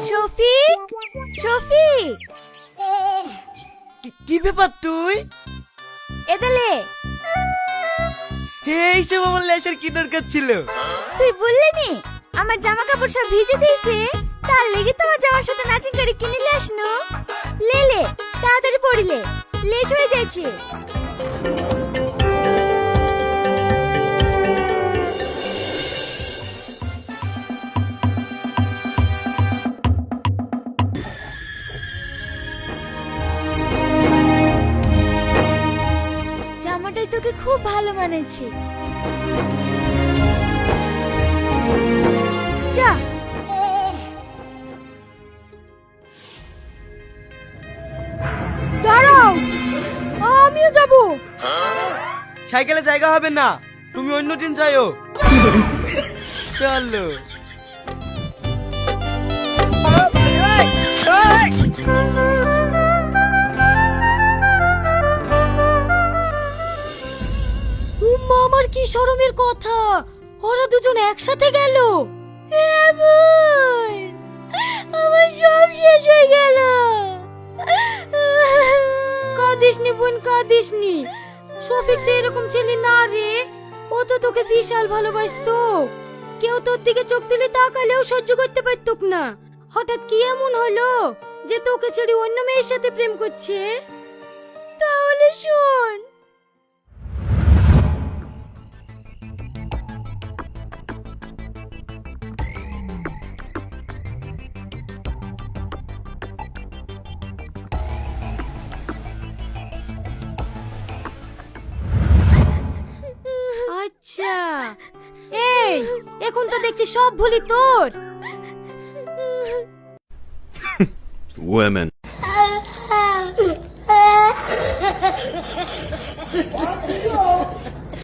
শফিক, শফিক, কি ব্যাপার তুই? এদালে এইসব আমার লেসার কি দরকার ছিল? তুই বললি নি আমার জামা কাপড় সব ভিজে দিয়েছে, তার লেগে তোমার জামার সাথে ম্যাচিং করে কিনে নিয়ে আসনো। লে লে তাড়াতাড়ি পড়িলে, লেট হয়ে যাচ্ছে। জামাটাই তোকে খুব ভালো মানেছে। যা দাঁড়াও, আমিও যাব। সাইকেলে জায়গা হবে না, তুমি অন্য দিন যাইও। চলো। আমার কি শরমের কথা, ওরা দুজন একসাথে গেল। আমার সব শেষ হয়ে গেল। কাঁদিসনি বোন, কাঁদিসনি। শফিক তো এরকম ছেলে না রে, ও তো তোকে বিশাল ভালোবাসতো। কেউ তোর দিকে চোখ তুলে তাকালেও সহ্য করতে পারতুক না। হঠাৎ কি এমন হলো যে তোকে ছেড়ে অন্য মেয়ের সাথে প্রেম করছে? তাহলে শোন, আচ্ছা এই এখন তো দেখছি সব ভুলি তোর। Women.